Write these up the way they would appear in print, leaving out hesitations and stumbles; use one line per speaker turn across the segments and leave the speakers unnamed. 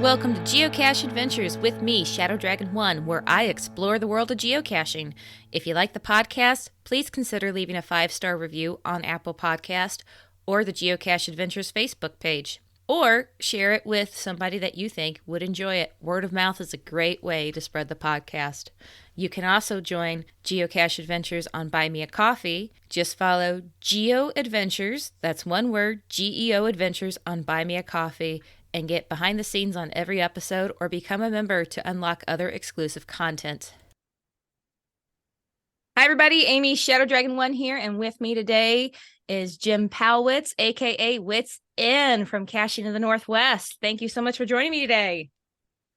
Welcome to Geocache Adventures with me, Shadow Dragon 1, where I explore the world of geocaching. If you like the podcast, please consider leaving a 5-star review on Apple Podcast or the Geocache Adventures Facebook page. Or share it with somebody that you think would enjoy it. Word of mouth is a great way to spread the podcast. You can also join Geocache Adventures on Buy Me a Coffee. Just follow Geo Adventures, that's one word, GEO Adventures on Buy Me a Coffee, and get behind the scenes on every episode or become a member to unlock other exclusive content. Hi everybody, Amy Shadow Dragon 1 here, and with me today is Jim Pallwitz, aka witzend from Caching in the Northwest. Thank you so much for joining me today.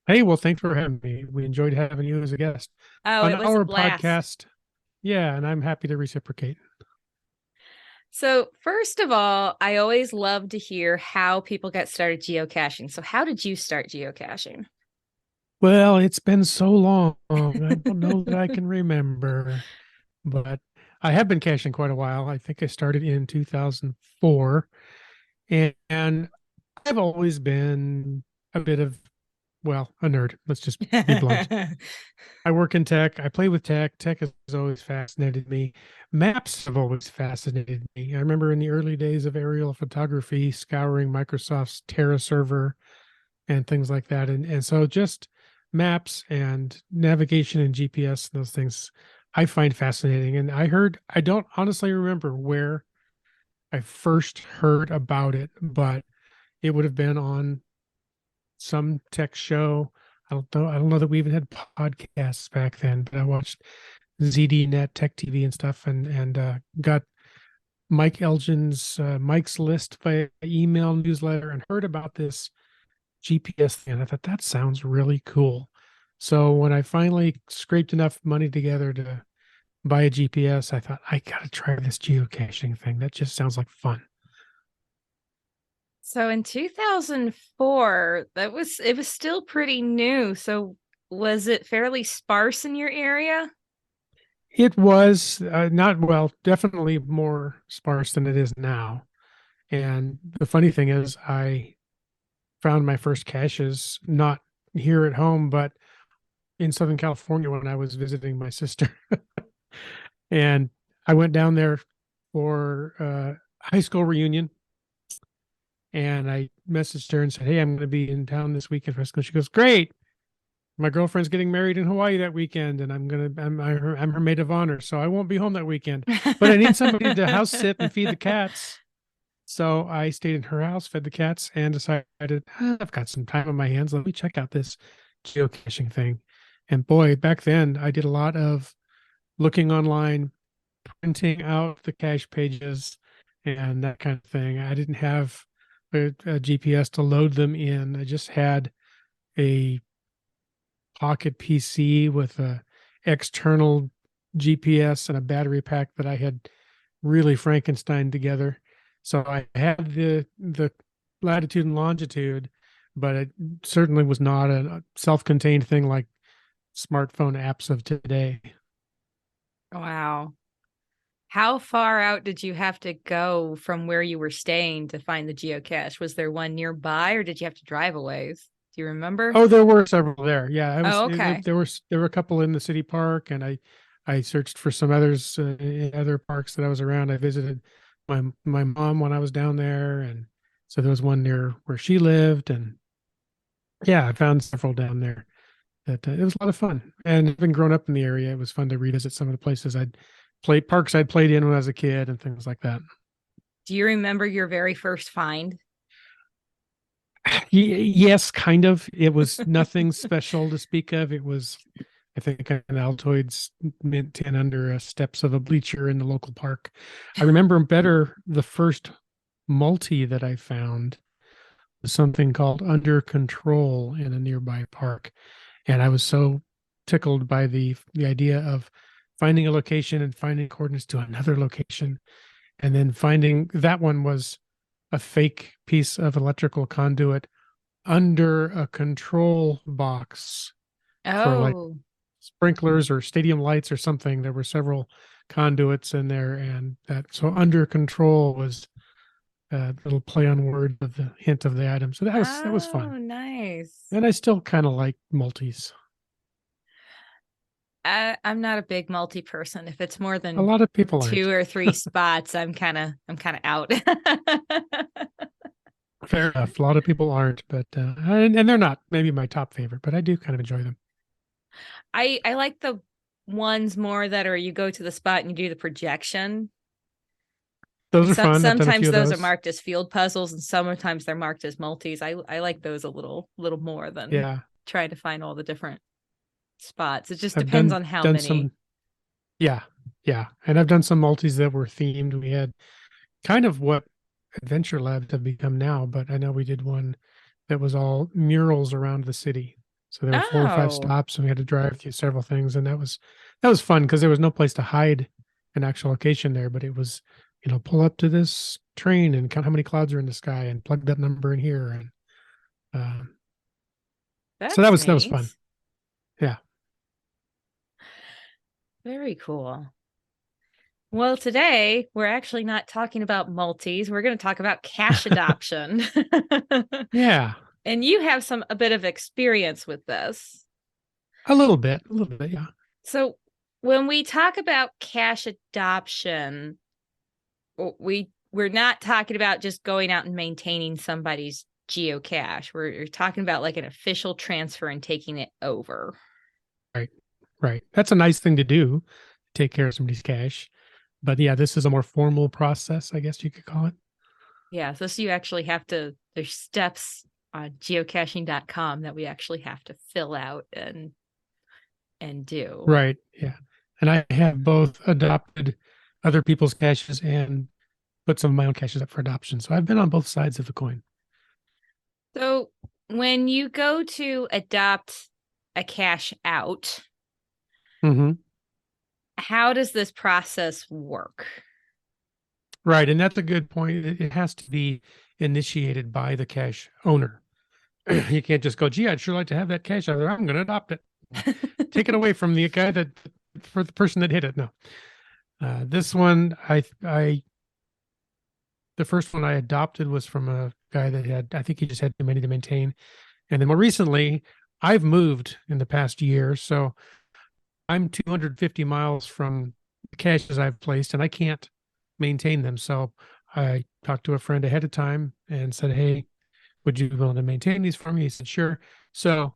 Hey, well, thanks for having me. We enjoyed having you as a guest
Oh,
on
it was a
our
blast.
podcast. Yeah, and I'm happy to reciprocate.
So first of all, I always love to hear how people get started geocaching. So how did you start geocaching?
Well, it's been so long. I don't know that I can remember, but I have been caching quite a while. I think I started in 2004, and I've always been a bit of, well, a nerd. Let's just be blunt. I work in tech. I play with tech. Tech has always fascinated me. Maps have always fascinated me. I remember in the early days of aerial photography, scouring Microsoft's Terra server and things like that. And so just maps and navigation and GPS, those things I find fascinating. And I don't honestly remember where I first heard about it, but it would have been on some tech show. I don't know that we even had podcasts back then, but I watched ZDNet, Tech TV, and stuff, and got Mike Elgin's Mike's List by email newsletter and heard about this GPS thing. And I thought that sounds really cool. So when I finally scraped enough money together to buy a GPS, I thought I gotta try this geocaching thing. That just sounds like fun.
So in 2004, it was still pretty new. So was it fairly sparse in your area?
It was not, well, definitely more sparse than it is now. And the funny thing is, I found my first caches not here at home, but in Southern California when I was visiting my sister. And I went down there for high school reunion, and I messaged her and said, "Hey, I'm going to be in town this weekend for school." She goes, "Great. My girlfriend's getting married in Hawaii that weekend, and I'm her maid of honor, so I won't be home that weekend. But I need somebody to house sit and feed the cats." So I stayed in her house, fed the cats, and decided, I've got some time on my hands. Let me check out this geocaching thing. And boy, back then I did a lot of looking online, printing out the cache pages and that kind of thing. I didn't have a GPS to load them in. I just had a pocket PC with a external GPS and a battery pack that I had really Frankenstein together. So I had the latitude and longitude, but it certainly was not a self-contained thing like smartphone apps of today.
Wow. How far out did you have to go from where you were staying to find the geocache? Was there one nearby or did you have to drive a ways? Do you remember?
Oh, there were several there. Yeah,
Oh, okay.
there were a couple in the city park, and I searched for some others in other parks that I was around. I visited my mom when I was down there, and so there was one near where she lived, and yeah, I found several down there. That it was a lot of fun, and having grown up in the area, it was fun to revisit some of the places I'd played in when I was a kid, and things like that.
Do you remember your very first find?
Yes, kind of. It was nothing special to speak of. It was, I think, an Altoids mint tin under steps of a bleacher in the local park. I remember better the first multi that I found was something called Under Control in a nearby park. And I was so tickled by the idea of finding a location and finding coordinates to another location. And then finding that one was a fake piece of electrical conduit under a control box for like
Oh,
sprinklers or stadium lights or something. There were several conduits in there, and that so under control was little play on word of the hint of the item. So that was fun.
Oh, nice.
And I still kind of like multis.
I'm not a big multi person. If it's more
A
than
lot of people
two
aren't.
or three spots, I'm kind of out.
Fair enough. A lot of people aren't, but and they're not maybe my top favorite, but I do kind of enjoy them.
I like the ones more that are you go to the spot and you do the projection.
Those
And
are fun. I've done a few
sometimes
of
those are
those.
marked as field puzzles, and sometimes they're marked as multis. I like those a little more than
Yeah,
trying to find all the different spots. It just
I've
depends
done
on how
done
many.
some. Yeah, yeah, and I've done some multis that were themed. We had kind of what adventure labs have become now, but I know we did one that was all murals around the city. So there were 4 or 5
Oh,
stops, and we had to drive through several things, and that was fun because there was no place to hide an actual location there, but it was, pull up to this train and count how many clouds are in the sky and plug that number in here, and um, so that
that's
was fun.
neat.
Yeah.
Very cool. Well, today we're actually not talking about multis. We're going to talk about cache adoption.
Yeah,
And you have a bit of experience with this.
a little bit, yeah.
So, when we talk about cache adoption, we're not talking about just going out and maintaining somebody's geocache. We're talking about like an official transfer and taking it over.
Right, right. That's a nice thing to do, take care of somebody's cache. But yeah, this is a more formal process, I guess you could call it.
Yeah, so you actually have to, there's steps on geocaching.com that we actually have to fill out and do.
Right. Yeah. And I have both adopted other people's caches and put some of my own caches up for adoption. So I've been on both sides of the coin.
So when you go to adopt a cache out,
Hmm.
how does this process work?
Right. And that's a good point. It has to be initiated by the cache owner. You can't just go, gee, I'd sure like to have that cache out there. I'm going to adopt it. Take it away from the guy for the person that hit it. No. This one, the first one I adopted was from a guy that I think he just had too many to maintain. And then more recently, I've moved in the past year. So I'm 250 miles from the caches I've placed and I can't maintain them. So I talked to a friend ahead of time and said, hey, would you be willing to maintain these for me? He said, sure. So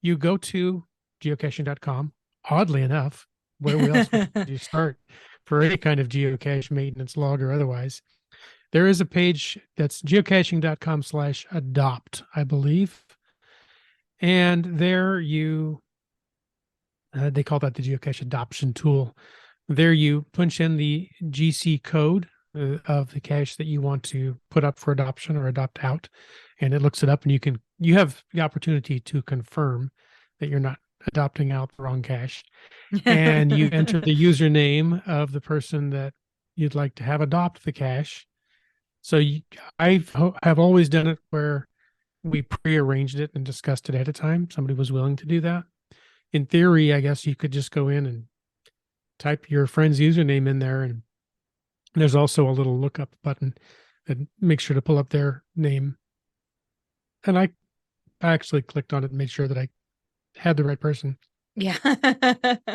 you go to geocaching.com. Oddly enough, where else would you start for any kind of geocache maintenance log or otherwise? There is a page that's geocaching.com/adopt, I believe. And there they call that the geocache adoption tool. There you punch in the GC code of the cache that you want to put up for adoption or adopt out, and it looks it up, and you have the opportunity to confirm that you're not adopting out the wrong cache, and you enter the username of the person that you'd like to have adopt the cache. So I've always done it where we prearranged it and discussed it ahead of time. Somebody was willing to do that. In theory, I guess you could just go in and type your friend's username in there, and there's also a little lookup button that makes sure to pull up their name. And I actually clicked on it and made sure that I had the right person,
Yeah.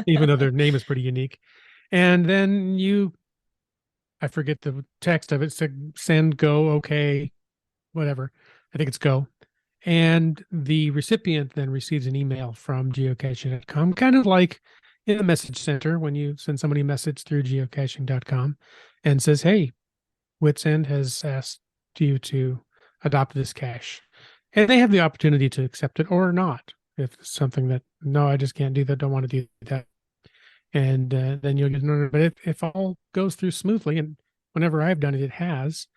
even though their name is pretty unique. And then I forget the text of it, said send, go, okay, whatever. I think it's go. And the recipient then receives an email from geocaching.com, kind of like in the message center when you send somebody a message through geocaching.com and says, hey, Witzend has asked you to adopt this cache. And they have the opportunity to accept it or not. If it's something that, no, I just can't do that, don't want to do that. And then you'll get an But if all goes through smoothly, and whenever I've done it, it has,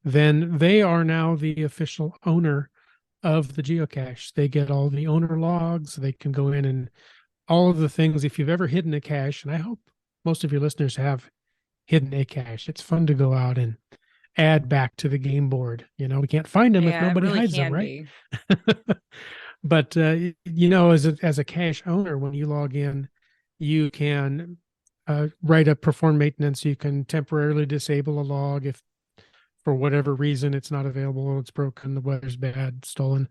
then they are now the official owner of the geocache. They get all the owner logs. They can go in and all of the things. If you've ever hidden a cache, and I hope most of your listeners have hidden a cache, it's fun to go out and add back to the game board. We can't find them if
Yeah, it
nobody
really
hides them,
can
right?
be.
But as a cache owner, when you log in, you can write a perform maintenance. You can temporarily disable a log if for whatever reason it's not available, it's broken, the weather's bad, stolen,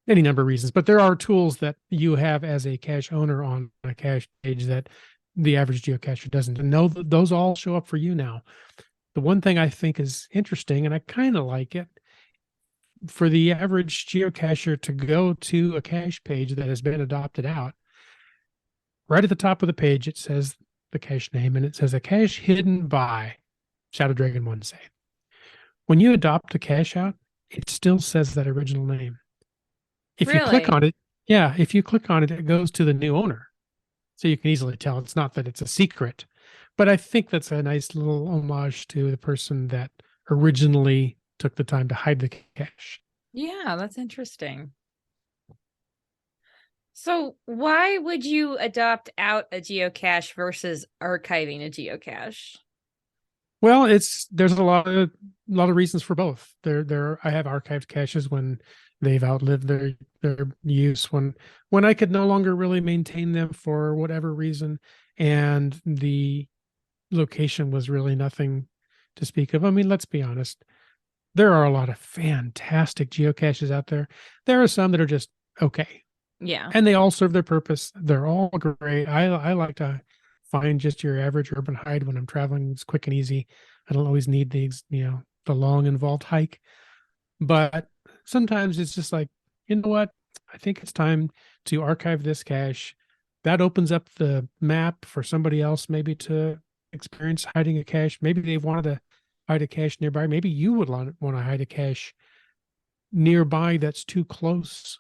any number of reasons. But there are tools that you have as a cache owner on a cache page that the average geocacher doesn't. And know that those all show up for you now. The one thing I think is interesting, and I kind of like it, for the average geocacher to go to a cache page that has been adopted out, right at the top of the page, it says the cache name, and it says a cache hidden by Shadow Dragon 1 say. When you adopt a cache out, it still says that original name. If you click
Really?
on it, yeah, if you click on it, it goes to the new owner. So you can easily tell it's not that it's a secret. But I think that's a nice little homage to the person that originally took the time to hide the cache.
Yeah, that's interesting. So why would you adopt out a geocache versus archiving a geocache?
Well, there's a lot of reasons for both. I have archived caches when they've outlived their use, when I could no longer really maintain them for whatever reason, and the location was really nothing to speak of. I mean, let's be honest. There are a lot of fantastic geocaches out there. There are some that are just okay,
Yeah.
and they all serve their purpose. They're all great. I like to find just your average urban hide when I'm traveling. It's quick and easy. I don't always need the long involved hike. But sometimes it's just like, you know what? I think it's time to archive this cache. That opens up the map for somebody else maybe to experience hiding a cache. Maybe they wanted to hide a cache nearby. Maybe you would want to hide a cache nearby that's too close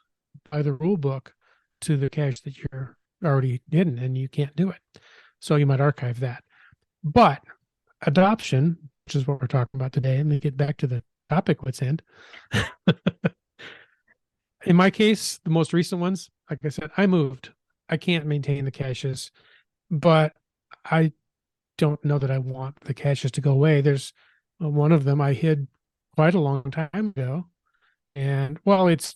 by the rule book to the cache that you're already hidden and you can't do it. So you might archive that. But adoption, which is what we're talking about today, and we get back to the topic, witzend. In my case, the most recent ones, like I said, I moved. I can't maintain the caches, but I don't know that I want the caches to go away. There's one of them I hid quite a long time ago. And well, it's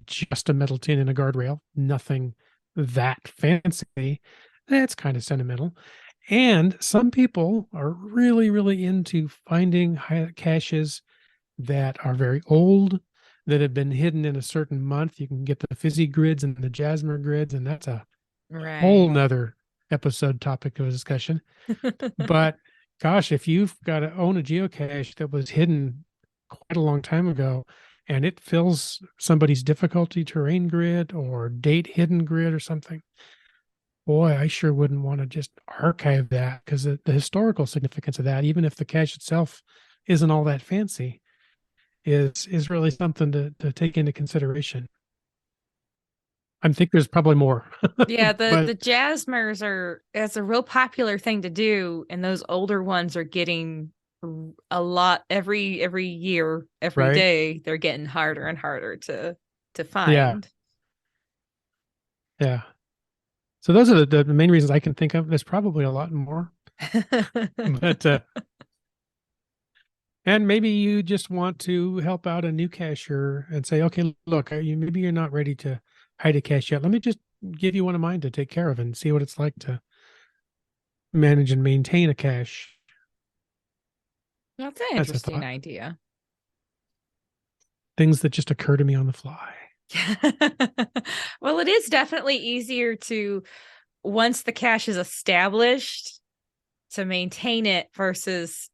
just a metal tin and a guardrail, nothing that fancy. That's kind of sentimental. And some people are really, really into finding caches that are very old, that have been hidden in a certain month. You can get the fizzy grids and the jasmer grids, and that's a whole
Right.
nother episode topic of discussion. But gosh, if you've got to own a geocache that was hidden quite a long time ago and it fills somebody's difficulty terrain grid or date hidden grid or something, boy, I sure wouldn't want to just archive that, because the historical significance of that, even if the cache itself isn't all that fancy, is really something to take into consideration. I think there's probably more,
Yeah,
but
the Jasmers it's a real popular thing to do, and those older ones are getting a lot every year, every
right,
day they're getting harder and harder to
yeah,
find.
yeah. So those are the main reasons I can think of. There's probably a lot more, but and maybe you just want to help out a new cashier and say, okay, look, maybe you're not ready to hide a cache yet. Let me just give you one of mine to take care of and see what it's like to manage and maintain a cache.
That's an
That's a
interesting
thought.
idea.
Things that just occur to me on the fly.
Well, it is definitely easier to, once the cache is established, to maintain it versus,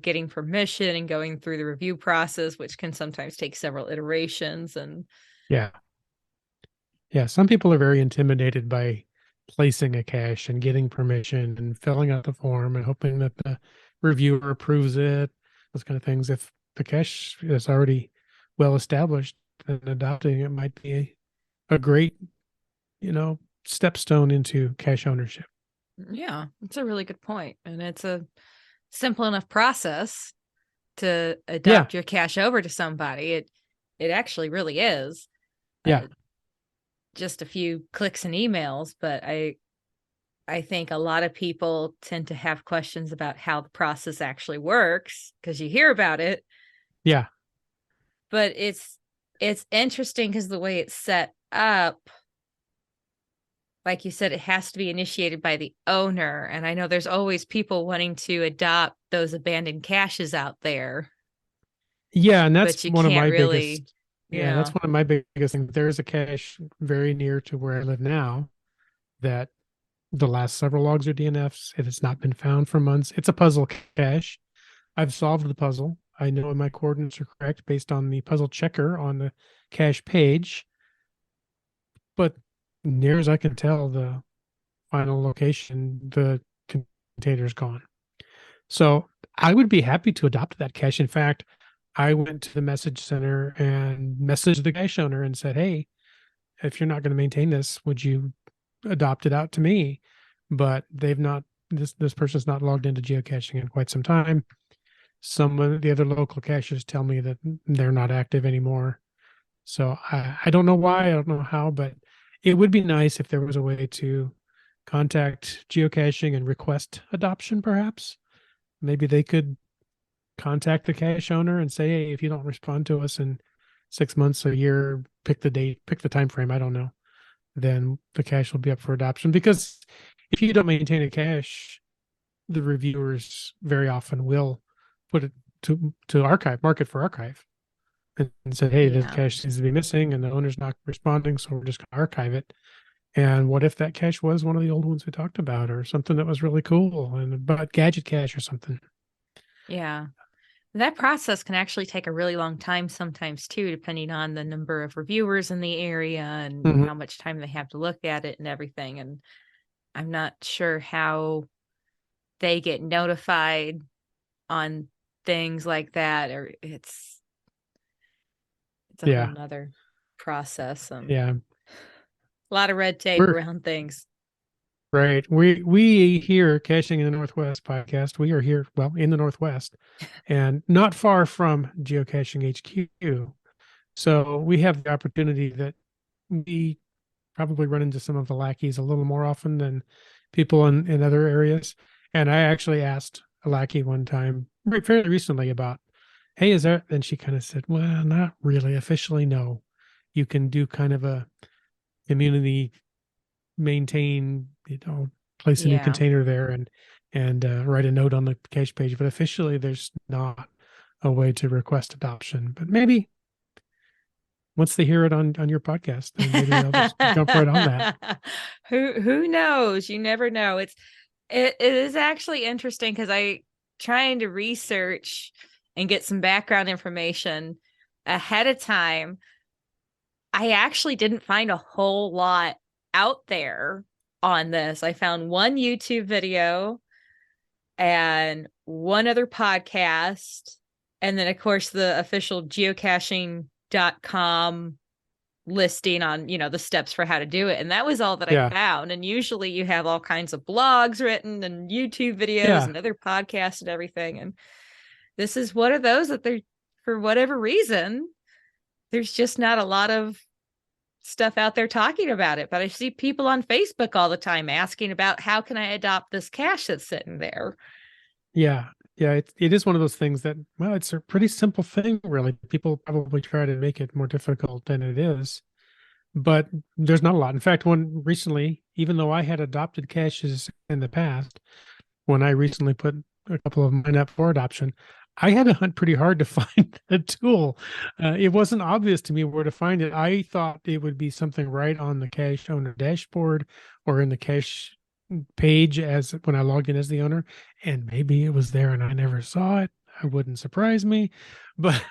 getting permission and going through the review process, which can sometimes take several iterations. And
Yeah. Yeah. Some people are very intimidated by placing a cache and getting permission and filling out the form and hoping that the reviewer approves it, those kind of things. If the cache is already well established, then adopting it might be a great, stepstone into cache ownership.
yeah, it's a really good point. And it's a simple enough process to
Yeah.
adopt your cache over to somebody. It actually really is.
Yeah.
Just a few clicks and emails, but I think a lot of people tend to have questions about how the process actually works because you hear about it,
Yeah.
but it's interesting because the way it's set up, like you said, it has to be initiated by the owner. And I know there's always people wanting to adopt those abandoned caches out there.
Yeah, and that's
but you
one of
can't
my
really,
biggest. Yeah, that's
yeah.
one of my biggest things. There's a cache very near to where I live now that the last several logs are DNFs. It has not been found for months. It's a puzzle cache. I've solved the puzzle. I know my coordinates are correct based on the puzzle checker on the cache page, but near as I can tell, the final location, the container's gone. So I would be happy to adopt that cache. In fact, I went to the message center and messaged the cache owner and said, "Hey, if you're not going to maintain this, would you adopt it out to me?" But they've not. This person's not logged into geocaching in quite some time. Some of the other local caches tell me that they're not active anymore. So I don't know why, I don't know how, but it would be nice if there was a way to contact geocaching and request adoption, perhaps. Maybe they could contact the cache owner and say, hey, if you don't respond to us in 6 months, a year, pick the date, pick the time frame, I don't know, then the cache will be up for adoption. Because if you don't maintain a cache, the reviewers very often will put it to archive, mark it for archive, and say, hey, the
Yeah.
cache seems to be missing and the owner's not responding, so we're just going to archive it. And what if that cache was one of the old ones we talked about, or something that was really cool, and about gadget cache or something?
Yeah. That process can actually take a really long time sometimes too, depending on the number of reviewers in the area and
Mhm.
how much time they have to look at it and everything. And I'm not sure how they get notified on things like that, or it's a whole
Yeah,
nother process.
yeah,
A lot of red tape
we're
around things.
right. We here, Caching in the Northwest podcast, we are here, well, in the Northwest, and not far from Geocaching HQ. So we have the opportunity that we probably run into some of the lackeys a little more often than people in other areas. And I actually asked a lackey one time, fairly recently, about, hey, is there? And she kind of said, well, not really officially. No, you can do kind of a community maintain, place a new
Yeah.
container there and write a note on the cache page. But officially, there's not a way to request adoption. But maybe once they hear it on your podcast, then maybe they'll just jump right on that.
Who knows? You never know. It is actually interesting because I trying to research and get some background information ahead of time. I actually didn't find a whole lot out there on this. I found one YouTube video and one other podcast, and then of course the official geocaching.com listing on, the steps for how to do it. And that was all that I
Yeah,
found. And usually you have all kinds of blogs written and YouTube videos
yeah,
and other podcasts and everything. And this is one of those that there, for whatever reason, there's just not a lot of stuff out there talking about it. But I see people on Facebook all the time asking about how can I adopt this cache that's sitting there.
yeah, yeah. It is one of those things that, well, it's a pretty simple thing, really. People probably try to make it more difficult than it is, but there's not a lot. In fact, one recently, even though I had adopted caches in the past, when I recently put a couple of mine up for adoption, I had to hunt pretty hard to find the tool. It wasn't obvious to me where to find it. I thought it would be something right on the cache owner dashboard or in the cache page as when I logged in as the owner, and maybe it was there and I never saw it. It wouldn't surprise me, but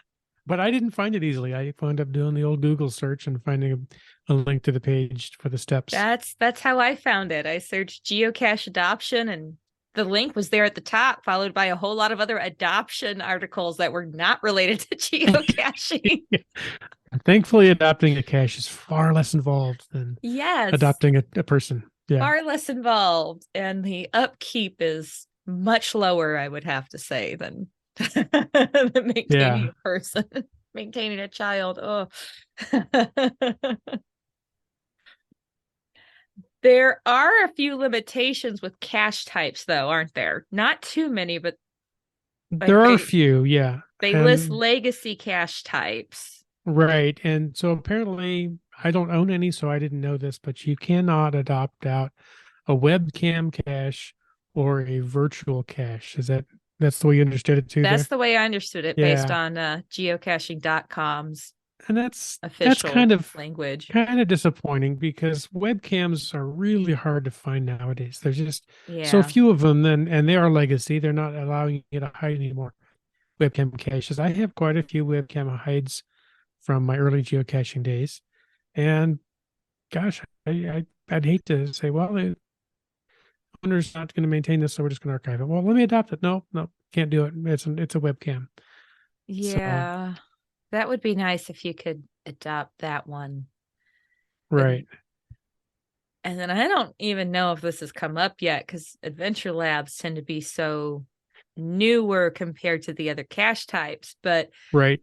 I didn't find it easily. I wound up doing the old Google search and finding a link to the page for the steps.
That's how I found it. I searched geocache adoption and the link was there at the top, followed by a whole lot of other adoption articles that were not related to geocaching.
Thankfully, adopting a cache is far less involved than
Yes,
adopting a person. Yeah.
far less involved. And the upkeep is much lower, I would have to say, than, than maintaining
Yeah.
a person, maintaining a child. Oh. There are a few limitations with cache types, though, aren't there? Not too many, but like
There are a few. Yeah.
they list
And
legacy cache types.
right. And so apparently, I don't own any, so I didn't know this, but you cannot adopt out a webcam cache or a virtual cache. Is that That's the way you understood it too
That's
there.
the way I understood it based
Yeah.
on geocaching.com's
And that's
official language.
kind of disappointing because webcams are really hard to find nowadays. There's just so
Yeah.
few of them, and they are legacy. They're not allowing you to hide anymore webcam caches. I have quite a few webcam hides from my early geocaching days, and gosh, I'd hate to say, well, the owner's not going to maintain this, so we're just going to archive it. Well, let me adopt it. No, no, can't do it. It's a webcam. So
Yeah. That would be nice if you could adopt that one. But
right,
and then I don't even know if this has come up yet because adventure labs tend to be so newer compared to the other cache types. But
right.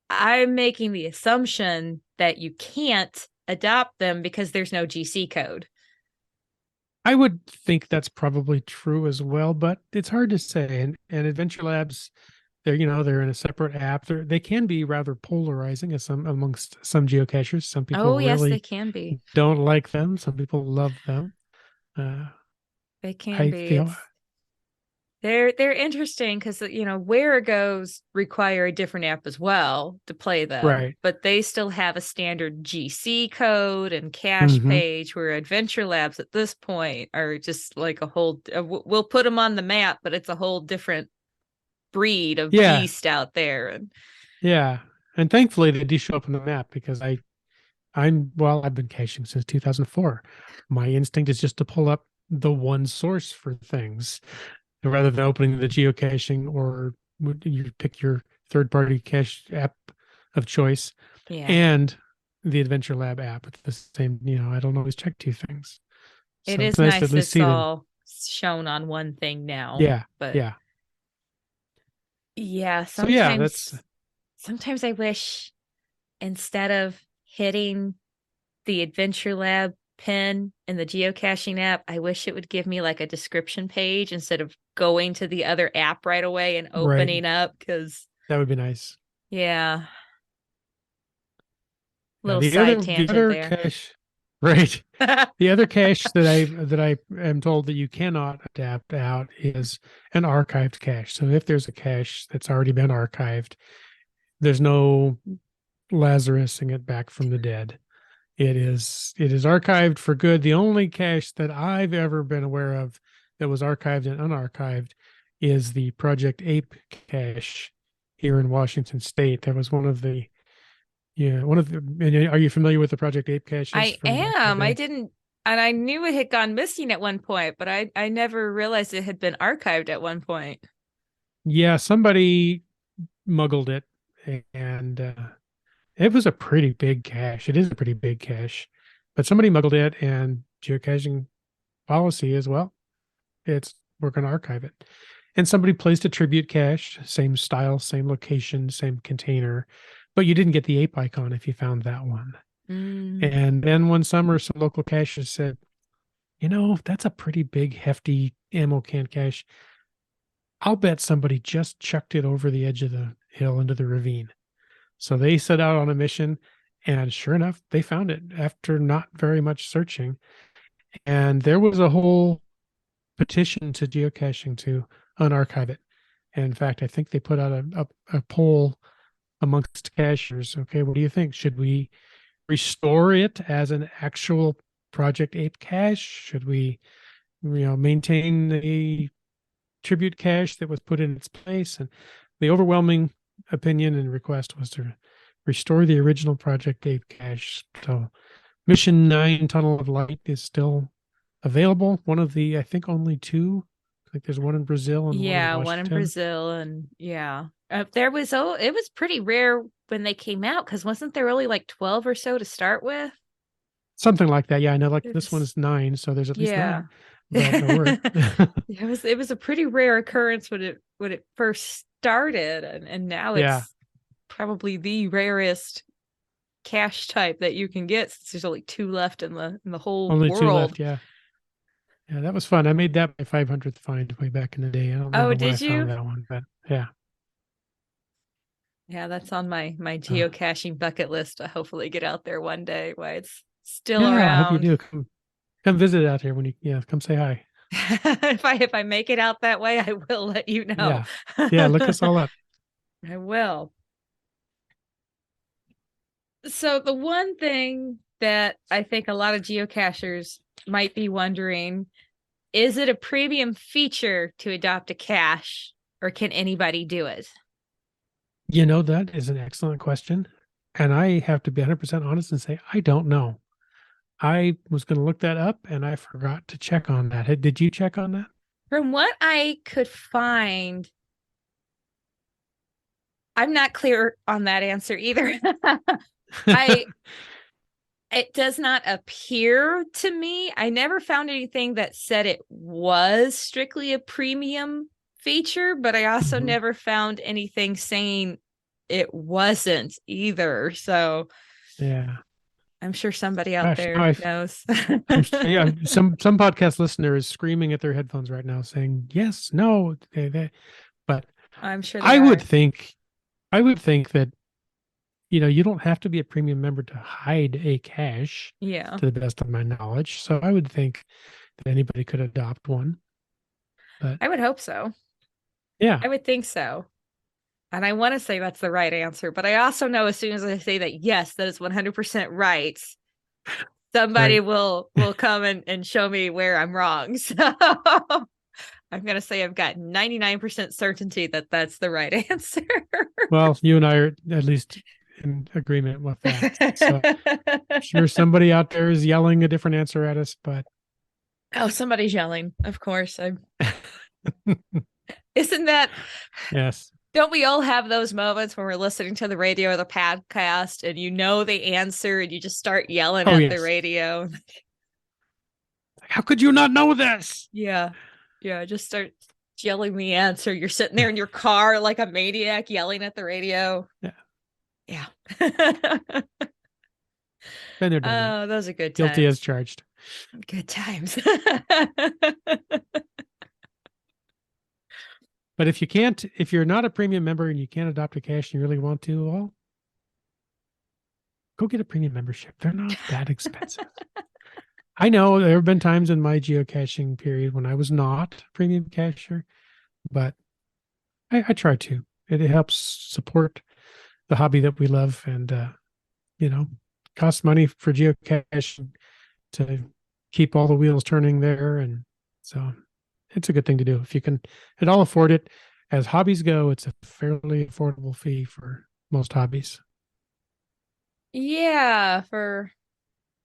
I'm making the assumption that you can't adopt them because there's no GC code.
I would think that's probably true as well, but it's hard to say. And Adventure Labs, they're in a separate app. They can be rather polarizing as amongst some geocachers. Some people
Oh, yes, they
really
can be.
don't like them. Some people love them. Uh,
They can
I
be.
feel
They're interesting because where it goes require a different app as well to play them,
right.
but they still have a standard GC code and cache
Hmm.
page. Where Adventure Labs at this point are just like a whole. We'll put them on the map, but it's a whole different breed of
Yeah,
beast out there. And
yeah. And thankfully they do show up on the map because I've been caching since 2004. My instinct is just to pull up the one source for things rather than opening the geocaching, or you pick your third party cache app of choice
yeah,
and the Adventure Lab app at the same, I don't always check two things.
it
So it's
is
nice to at
nice
least
it's
see them.
all shown on one thing now,
Yeah.
but
Yeah.
yeah,
So yeah, that's
sometimes I wish instead of hitting the Adventure Lab pin in the geocaching app, I wish it would give me like a description page instead of going to the other app right away and
right.
opening up. Because,
That would be nice.
yeah,
Yeah,
little side
the
tangent
other
there.
cache, right. The other cache that I am told that you cannot adapt out is an archived cache. So if there's a cache that's already been archived, there's no Lazarusing it back from the dead. It is archived for good. The only cache that I've ever been aware of that was archived and unarchived is the Project Ape cache here in Washington State. That was one of the yeah, one of the. Are you familiar with the Project Ape caches
I
from back in the
am. I
day?
didn't, and I knew it had gone missing at one point, but I never realized it had been archived at one point.
Yeah, somebody muggled it, and it was a pretty big cache. It is a pretty big cache, but somebody muggled it, and geocaching policy as well. We're going to archive it, and somebody placed a tribute cache, same style, same location, same container, but you didn't get the ape icon if you found that one.
Mm.
And then one summer, some local caches said, that's a pretty big, hefty ammo can cache. I'll bet somebody just chucked it over the edge of the hill into the ravine. So they set out on a mission, and sure enough, they found it after not very much searching. And there was a whole petition to geocaching to unarchive it. And in fact, I think they put out a poll amongst cachers. Okay, what do you think? Should we restore it as an actual Project Ape cache? Should we, maintain the tribute cache that was put in its place? And the overwhelming opinion and request was to restore the original Project Ape cache. So Mission 9 Tunnel of Light is still available. One of the, I think, only two. I think there's one in Brazil and one in
Yeah, one in
Washington.
Brazil, and yeah, it was pretty rare when they came out because wasn't there only like 12 or so to start with?
Something like that. Yeah, I know. Like
It
this one
was,
is 9, so there's at least
yeah.
that. But or
It was a pretty rare occurrence when it first started, and now
yeah,
it's probably the rarest cache type that you can get since there's only two left in the whole
only two
world.
left. Yeah, yeah, that was fun. I made that my 500th find way back in the day. I don't
Oh,
remember where I
did
found
you?
that one, but yeah.
Yeah, that's on my
Uh,
geocaching bucket list to hopefully get out there one day while it's still
yeah, I hope you
around.
do come visit out here when you come say hi.
If I make it out that way, I will let you know.
Yeah. Yeah. Look us all up.
I will. So the one thing that I think a lot of geocachers might be wondering, is it a premium feature to adopt a cache, or can anybody do it?
That is an excellent question. And I have to be 100% honest and say, I don't know. I was going to look that up and I forgot to check on that. Did you check on that?
From what I could find, I'm not clear on that answer either. I It does not appear to me. I never found anything that said it was strictly a premium feature, but I also
Mhm.
never found anything saying it wasn't either. So
Yeah.
I'm sure somebody out
Gosh,
there knows.
yeah, some podcast listener is screaming at their headphones right now saying, yes, no, but
I'm sure they
I
are.
would think, I would think that, you don't have to be a premium member to hide a cache
Yeah,
to the best of my knowledge. So I would think that anybody could adopt one, but
I would hope so.
yeah,
I would think so. And I want to say that's the right answer, but I also know as soon as I say that, yes, that is 100% right, somebody
right.
will come and show me where I'm wrong. So I'm going to say I've got 99% certainty that that's the right answer.
Well, you and I are at least in agreement with that. So sure somebody out there is yelling a different answer at us, but
Oh, somebody's yelling. Of course. Isn't that,
yes.
don't we all have those moments when we're listening to the radio or the podcast and you know the answer and you just start yelling
Oh,
at the
yes.
radio?
How could you not know this?
Yeah. Yeah. Just start yelling the answer. You're sitting there in your car like a maniac yelling at the radio.
Yeah.
Yeah.
Been there, done that.
Oh, those are good
Guilty as
times.
charged.
Good times.
But if you're not a premium member and you can't adopt a cache and you really want to, well, go get a premium membership. They're not that expensive. I know there have been times in my geocaching period when I was not a premium cacher, but I try to. It helps support the hobby that we love, and costs money for geocaching to keep all the wheels turning there, and so it's a good thing to do if you can at all afford it. As hobbies go, it's a fairly affordable fee for most hobbies.
Yeah,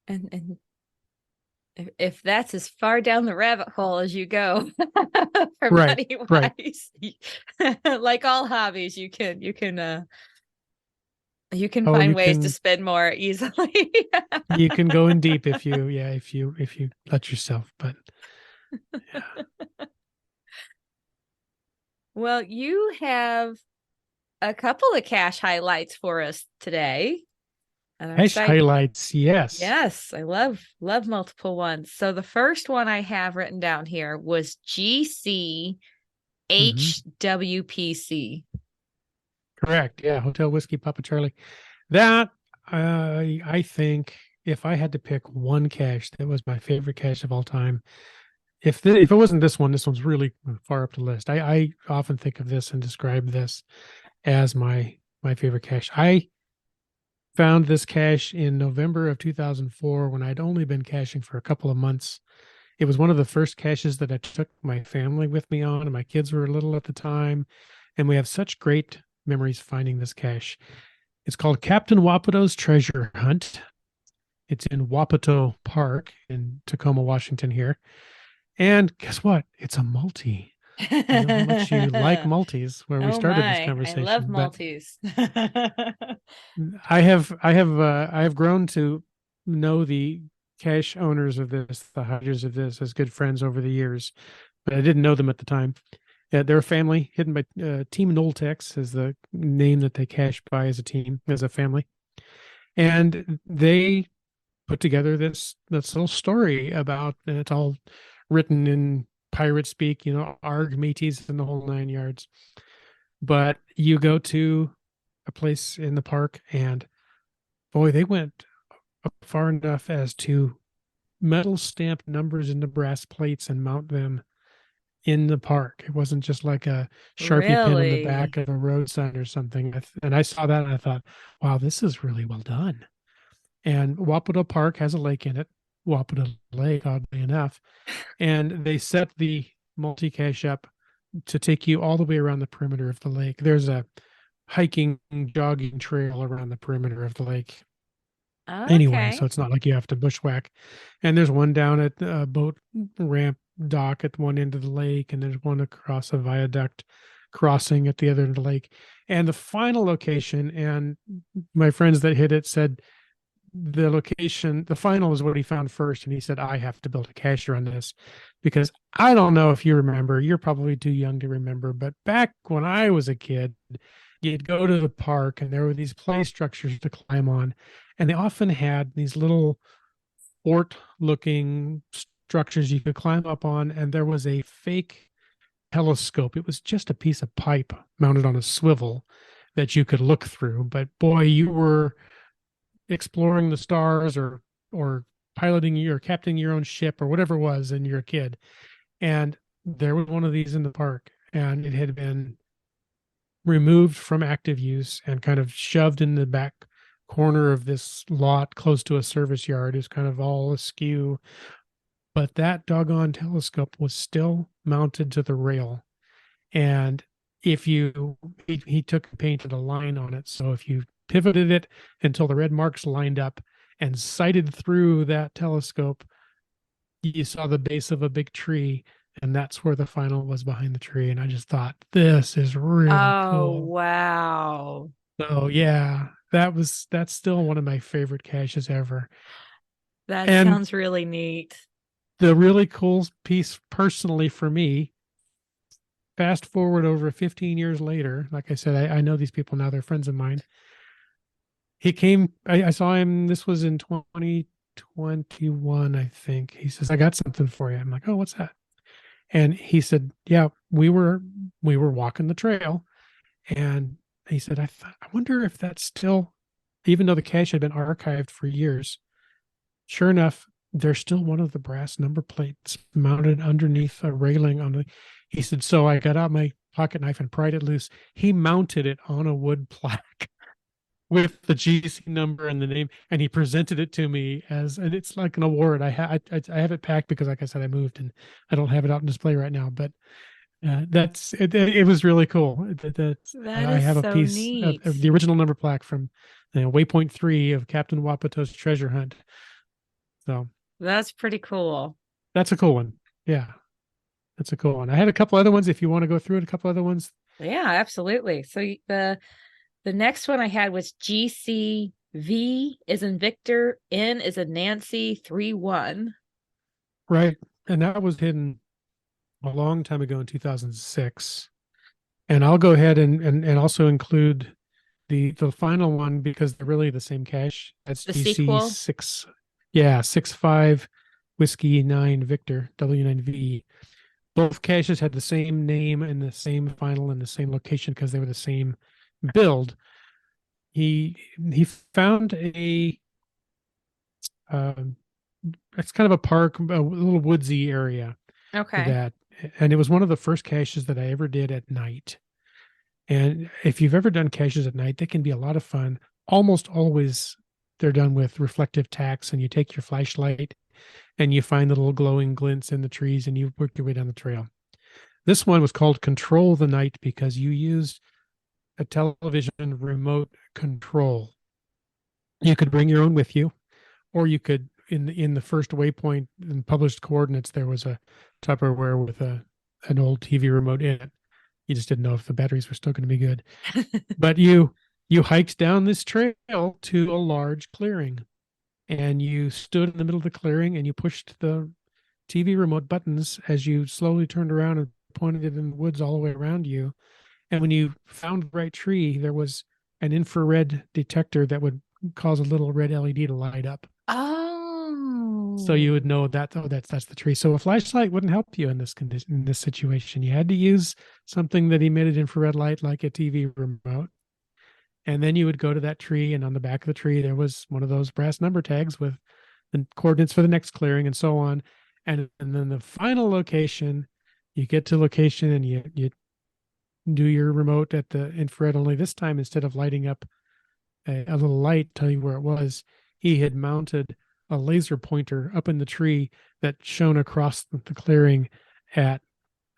and if that's as far down the rabbit hole as you go for
Right,
money
right.
wise, like all hobbies, you can
Oh,
find ways to spend more easily.
you can go in deep if you let yourself, but yeah.
Well, you have a couple of cache highlights for us today, and I'm
Hash
excited.
highlights, yes.
Yes, I love multiple ones. So the first one I have written down here was
Mhm.
GCHWPC.
Correct. Yeah, Hotel Whiskey Papa Charlie. That I think if I had to pick one cache that was my favorite cache of all time, if it wasn't this one's really far up the list. I often think of this and describe this as my favorite cache. I found this cache in November of 2004 when I'd only been caching for a couple of months. It was one of the first caches that I took my family with me on, and my kids were little at the time, and we have such great memories finding this cache. It's called Captain Wapato's Treasure Hunt. It's in Wapato Park in Tacoma, Washington here. And guess what? It's a multi. I know how much you like multis where we
Oh
started this
my, I love
conversation, but
Maltese.
I have grown to know the cache owners of this, the hiders of this, as good friends over the years, but I didn't know them at the time. They're a family hidden by Team Noltex is the name that they cache by as a team, as a family. And they put together this little story about, and it's all written in pirate speak, arg mateys and the whole 9 yards. But you go to a place in the park, and boy, they went far enough as to metal stamped numbers into brass plates and mount them in the park. It wasn't just like a Sharpie pin on the back
Really?
of a road sign or something. And I saw that and I thought, wow, this is really well done. And Wapato Park has a lake in it, Wapato Lake, oddly enough. And they set the multi-cache up to take you all the way around the perimeter of the lake. There's a hiking, jogging trail around the perimeter of the lake anyway, so
Okay.
it's not like you have to bushwhack. And there's one down at the boat ramp dock at one end of the lake, and there's one across a viaduct crossing at the other end of the lake. And the final location, and my friends that hit it said the location, the final is what he found first. And he said, I have to build a cache on this because I don't know if you remember, you're probably too young to remember, but back when I was a kid, you'd go to the park and there were these play structures to climb on. And they often had these little fort looking structures you could climb up on. And there was a fake telescope. It was just a piece of pipe mounted on a swivel that you could look through. But boy, you were exploring the stars or piloting your captaining your own ship or whatever it was and you're a kid. And there was one of these in the park and it had been removed from active use and kind of shoved in the back corner of this lot close to a service yard. Is kind of all askew, but that doggone telescope was still mounted to the rail. And if you he took and painted a line on it, so if you pivoted it until the red marks lined up and sighted through that telescope, you saw the base of a big tree, and that's where the final was, behind the tree. And I just thought, this is really
Oh,
cool.
wow.
So yeah, that's still one of my favorite caches ever.
That
And
sounds really neat.
the really cool piece personally for me, fast forward over 15 years later, like I said, I know these people now, they're friends of mine. He came, I saw him, this was in 2021, I think. He says, I got something for you. I'm like, oh, what's that? And he said, yeah, we were walking the trail. And he said, I wonder if that's still, even though the cache had been archived for years, sure enough, there's still one of the brass number plates mounted underneath a railing on the. He said, so I got out my pocket knife and pried it loose. He mounted it on a wood plaque with the GC number and the name, and he presented it to me and it's like an award. I have it packed because, like I said, I moved and I don't have it out on display right now. But that's it. It was really cool.
That
I
is
have a
so
piece
neat.
of the original number plaque from Waypoint 3 of Captain Wapato's treasure hunt. So
That's pretty cool.
that's a cool one. Yeah, that's a cool one. I had a couple other ones. If you want to go through it, a couple other ones.
Yeah, absolutely. So the next one I had was GCV is in Victor, N is in Nancy, 3-1.
Right. And that was hidden a long time ago in 2006. And I'll go ahead and also include the final one because they're really the same cache. That's
The
GC
sequel.
6. Yeah, 6-5 Whiskey 9 Victor W9V. Both caches had the same name and the same final and the same location because they were the same build. He found um, it's kind of a park, a little woodsy area
Okay.
that, and it was one of the first caches that I ever did at night. And if you've ever done caches at night, they can be a lot of fun. Almost always they're done with reflective tacks, and you take your flashlight and you find the little glowing glints in the trees and you work your way down the trail. This one was called Control the Night because you used a television remote control. You could bring your own with you, or you could in the first waypoint and published coordinates there was a Tupperware with an old TV remote in it. You just didn't know if the batteries were still going to be good. But you hiked down this trail to a large clearing, and you stood in the middle of the clearing and you pushed the TV remote buttons as you slowly turned around and pointed it in the woods all the way around you. And when you found the right tree, there was an infrared detector that would cause a little red LED to light up. So you would
Oh.
know that, oh, that's the tree. So a flashlight wouldn't help you in this condition, in this situation. You had to use something that emitted infrared light like a TV remote. And then you would go to that tree, and on the back of the tree there was one of those brass number tags with the coordinates for the next clearing, and so on. And then the final location, you get to location and you do your remote at the infrared. Only this time, instead of lighting up a little light tell you where it was, he had mounted a laser pointer up in the tree that shone across the clearing at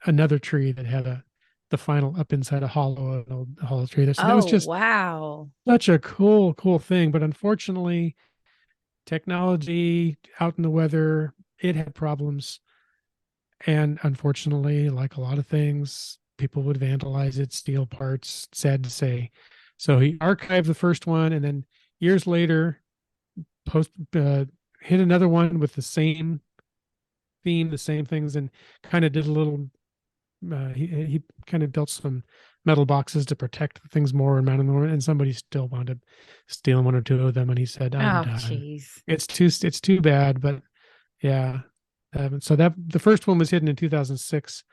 another tree that had the final up inside a hollow tree there. So that was just
wow.
such a cool thing. But unfortunately, technology out in the weather, it had problems. And unfortunately, like a lot of things, people would vandalize it, steal parts, sad to say. So he archived the first one, and then years later, hit another one with the same theme, the same things, and kind of did a little. He kind of built some metal boxes to protect things more and mounted more, and somebody still wound up stealing one or two of them. And he said, "I'm done.
Jeez.
It's too bad." But yeah, so that the first one was hidden in 2006.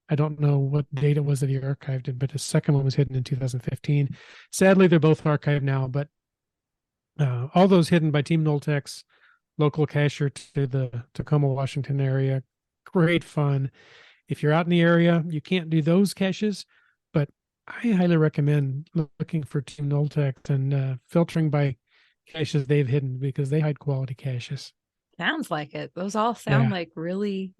I don't know what date it was that he archived it, but the second one was hidden in 2015. Sadly, they're both archived now, but all those hidden by Team Noltex, local cacher to the Tacoma, Washington area. Great fun. If you're out in the area, you can't do those caches, but I highly recommend looking for Team Noltex and filtering by caches they've hidden, because they hide quality caches.
Sounds like it. Those all sound like really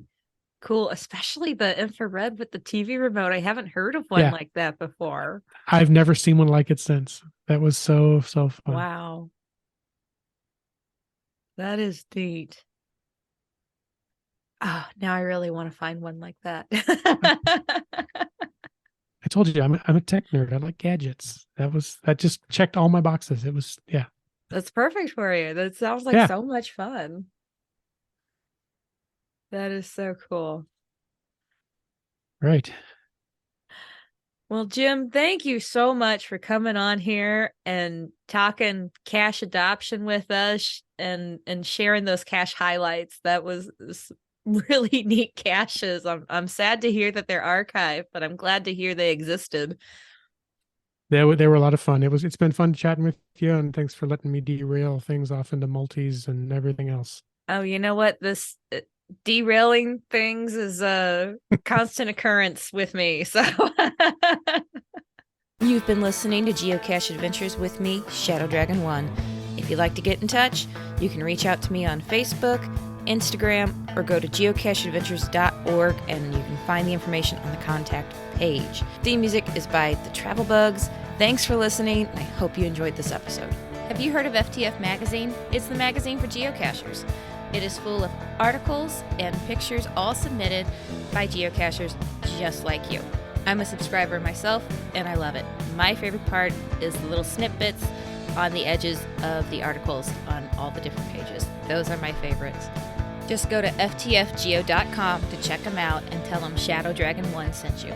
cool, especially the infrared with the TV remote. I haven't heard of one like that before.
I've never seen one like it since. That was so fun.
Wow. That is neat. Oh, now I really want to find one like that.
I told you I'm a tech nerd. I like gadgets. That just checked all my boxes. It was
That's perfect for you. That sounds like so much fun. That is so cool.
Right.
Well, Jim, thank you so much for coming on here and talking cache adoption with us and sharing those cache highlights. That was really neat caches. I'm sad to hear that they're archived, but I'm glad to hear they existed.
They were a lot of fun. It's been fun chatting with you, and thanks for letting me derail things off into multis and everything else.
Oh, you know what? This derailing things is a constant occurrence with me. So you've been listening to Geocache Adventures with me, Shadow Dragon 1. If you'd like to get in touch, you can reach out to me on Facebook, Instagram, or go to geocacheadventures.org and you can find the information on the contact page. Theme music is by The Travel Bugs. Thanks for listening, and I hope you enjoyed this episode. Have you heard of FTF Magazine? It's the magazine for geocachers. It is full of articles and pictures, all submitted by geocachers just like you. I'm a subscriber myself, and I love it. My favorite part is the little snippets on the edges of the articles on all the different pages. Those are my favorites. Just go to ftfgeo.com to check them out and tell them Shadow Dragon 1 sent you.